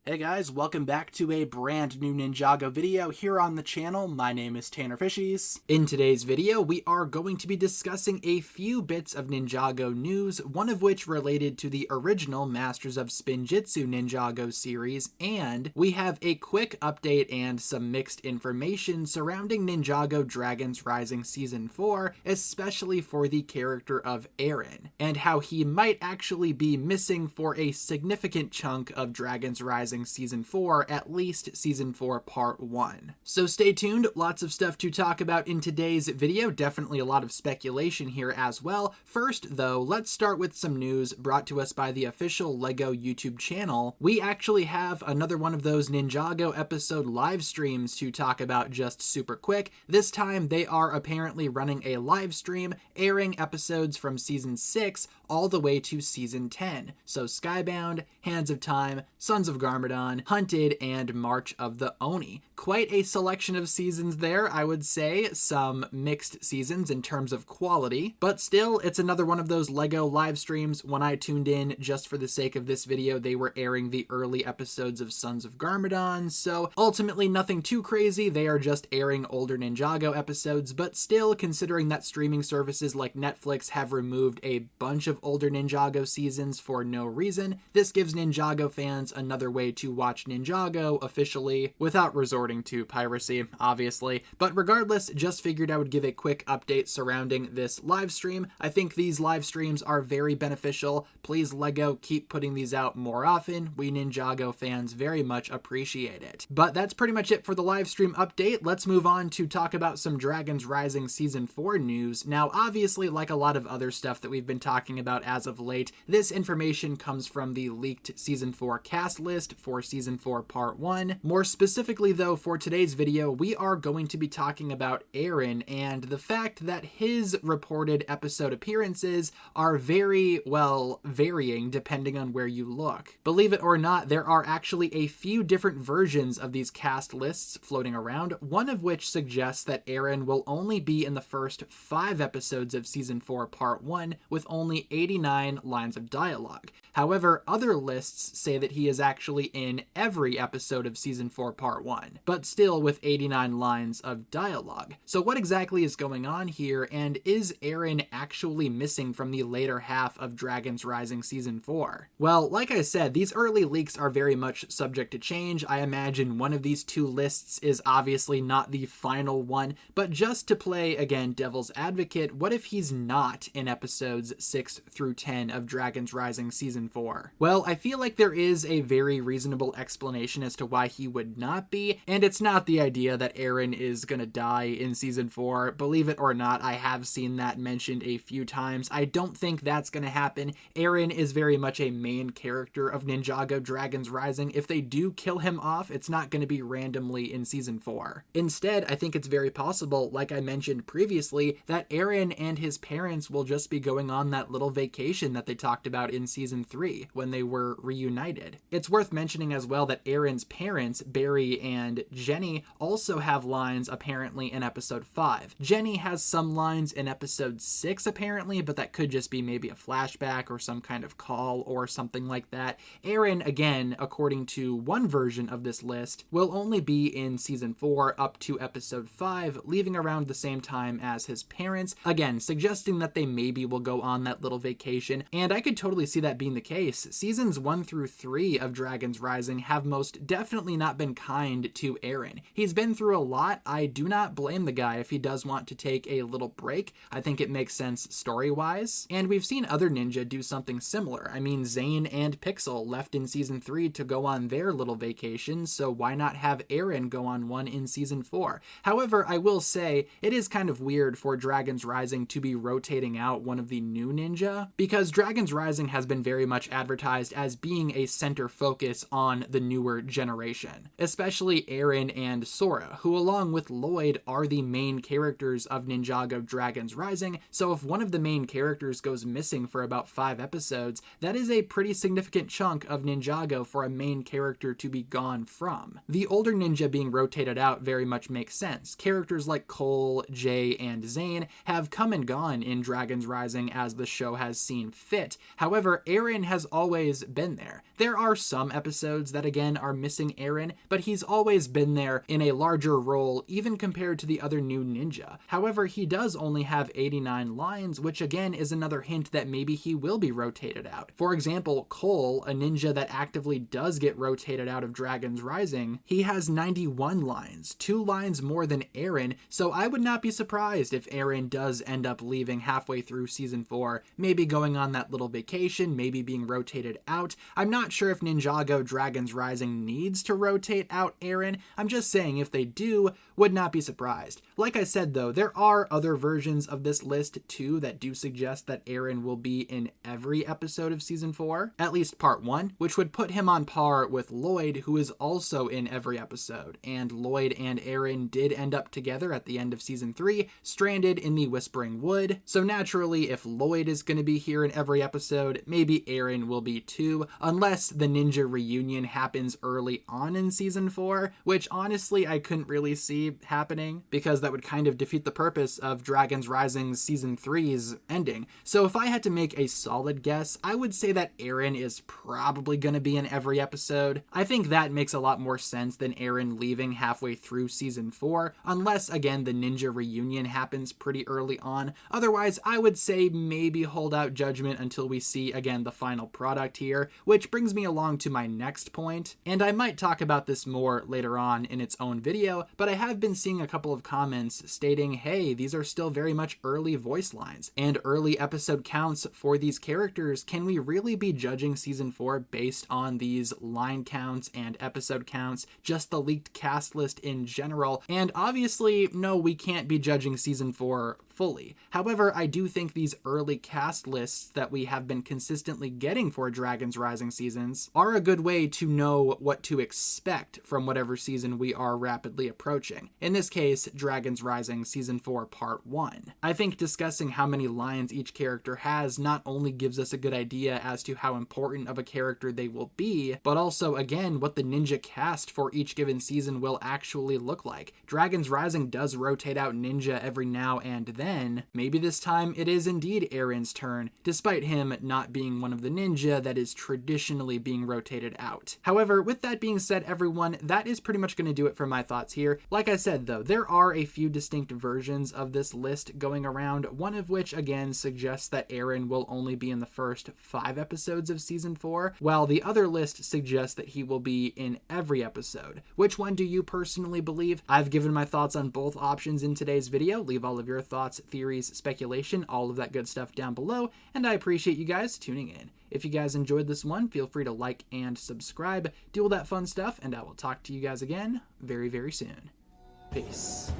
Hey guys, welcome back to a brand new Ninjago video here on the channel. My name is TannerFishies. In today's video, we are going to be discussing a few bits of Ninjago news, one of which related to the original Masters of Spinjitzu Ninjago series, and we have a quick update and some mixed information surrounding Ninjago Dragons Rising Season 4, especially for the character of Arin, and how he might actually be missing for a significant chunk of Dragons Rising Season 4, at least Season 4 Part 1. So stay tuned, lots of stuff to talk about in today's video, definitely a lot of speculation here as well. First though, let's start with some news brought to us by the official LEGO YouTube channel. We actually have another one of those Ninjago episode live streams to talk about just super quick. This time they are apparently running a live stream airing episodes from Season 6 all the way to Season 10. So Skybound, Hands of Time, Sons of Garmadon, Hunted, and March of the Oni. Quite a selection of seasons there, I would say. Some mixed seasons in terms of quality, but still, it's another one of those LEGO live streams. When I tuned in just for the sake of this video, they were airing the early episodes of Sons of Garmadon, so ultimately nothing too crazy. They are just airing older Ninjago episodes, but still, considering that streaming services like Netflix have removed a bunch of older Ninjago seasons for no reason, this gives Ninjago fans another way to watch Ninjago officially without resorting to piracy, obviously. But regardless, just figured I would give a quick update surrounding this live stream. I think these live streams are very beneficial. Please, LEGO, keep putting these out more often. We Ninjago fans very much appreciate it. But that's pretty much it for the live stream update. Let's move on to talk about some Dragons Rising Season 4 news. Now, obviously, like a lot of other stuff that we've been talking about as of late, this information comes from the leaked Season 4 cast list for Season 4 Part 1. More specifically though, for today's video, we are going to be talking about Arin and the fact that his reported episode appearances are very, well, varying depending on where you look. Believe it or not, there are actually a few different versions of these cast lists floating around, one of which suggests that Arin will only be in the first 5 episodes of Season 4 Part 1 with only 89 lines of dialogue. However, other lists say that he is actually in every episode of Season 4 Part 1, but still with 89 lines of dialogue. So what exactly is going on here, and is Arin actually missing from the later half of Dragons Rising Season 4? Well, like I said, these early leaks are very much subject to change. I imagine one of these two lists is obviously not the final one, but just to play, again, devil's advocate, what if he's not in episodes 6 through 10 of Dragons Rising Season 4? Well, I feel like there is a very reasonable explanation as to why he would not be, and it's not the idea that Arin is gonna die in Season 4. Believe it or not, I have seen that mentioned a few times. I don't think that's gonna happen. Arin is very much a main character of Ninjago Dragons Rising. If they do kill him off, it's not gonna be randomly in Season 4. Instead, I think it's very possible, like I mentioned previously, that Arin and his parents will just be going on that little vacation that they talked about in Season 3 when they were reunited. It's worth mentioning as well that Arin's parents, Barry and Jenny, also have lines apparently in episode 5. Jenny has some lines in episode 6 apparently, but that could just be maybe a flashback or some kind of call or something like that. Arin, again, according to one version of this list, will only be in Season 4 up to episode 5, leaving around the same time as his parents, again, suggesting that they maybe will go on that little vacation, and I could totally see that being the case. Seasons 1 through 3 of Dragons Rising have most definitely not been kind to Arin. He's been through a lot. I do not blame the guy if he does want to take a little break. I think it makes sense story-wise, and we've seen other ninja do something similar. I mean, Zane and Pixel left in Season 3 to go on their little vacation, so why not have Arin go on one in Season 4? However, I will say, it is kind of weird for Dragons Rising to be rotating out one of the new ninja, because Dragons Rising has been very much advertised as being a center focus on the newer generation, especially Arin and Sora, who along with Lloyd are the main characters of Ninjago Dragons Rising, so if one of the main characters goes missing for about 5 episodes, that is a pretty significant chunk of Ninjago for a main character to be gone from. The older ninja being rotated out very much makes sense. Characters like Cole, Jay, and Zane have come and gone in Dragons Rising as the show has seen fit. However, Arin has always been there. There are some episodes episodes that again are missing Arin, but he's always been there in a larger role even compared to the other new ninja. However, he does only have 89 lines, which again is another hint that maybe he will be rotated out. For example, Cole, a ninja that actively does get rotated out of Dragon's Rising, he has 91 lines, 2 lines more than Arin, so I would not be surprised if Arin does end up leaving halfway through season 4, maybe going on that little vacation, maybe being rotated out. I'm not sure if Ninjago Dragon's Rising needs to rotate out Arin. I'm just saying if they do, would not be surprised. Like I said though, there are other versions of this list too that do suggest that Arin will be in every episode of season 4, at least part 1, which would put him on par with Lloyd, who is also in every episode. And Lloyd and Arin did end up together at the end of season 3, stranded in the Whispering Wood. So naturally, if Lloyd is going to be here in every episode, maybe Arin will be too, unless the ninja reunion happens early on in season 4, which honestly I couldn't really see happening because that would kind of defeat the purpose of Dragon's Rising season 3's ending. So if I had to make a solid guess, I would say that Arin is probably going to be in every episode. I think that makes a lot more sense than Arin leaving halfway through season 4, unless again the ninja reunion happens pretty early on. Otherwise, I would say maybe hold out judgment until we see again the final product here, which brings me along to my next point, and I might talk about this more later on in its own video, but I have been seeing a couple of comments stating, hey, these are still very much early voice lines and early episode counts for these characters. Can we really be judging season 4 based on these line counts and episode counts, just the leaked cast list in general? And obviously, no, we can't be judging season 4 fully. However, I do think these early cast lists that we have been consistently getting for Dragon's Rising seasons are a good way to know what to expect from whatever season we are rapidly approaching. In this case, Dragon's Rising season 4 part 1. I think discussing how many lines each character has not only gives us a good idea as to how important of a character they will be, but also again what the ninja cast for each given season will actually look like. Dragon's Rising does rotate out ninja every now and then. Maybe this time it is indeed Arin's turn, despite him not being one of the ninja that is traditionally being rotated out. However, with that being said, everyone, that is pretty much going to do it for my thoughts here. Like I said though, there are a few distinct versions of this list going around, one of which again suggests that Arin will only be in the first 5 episodes of season 4, while the other list suggests that he will be in every episode. Which one do you personally believe? I've given my thoughts on both options in today's video. Leave all of your thoughts, theories, speculation, all of that good stuff down below, and I appreciate you guys tuning in. If you guys enjoyed this one, feel free to like and subscribe, do all that fun stuff, and I will talk to you guys again very, very soon. Peace.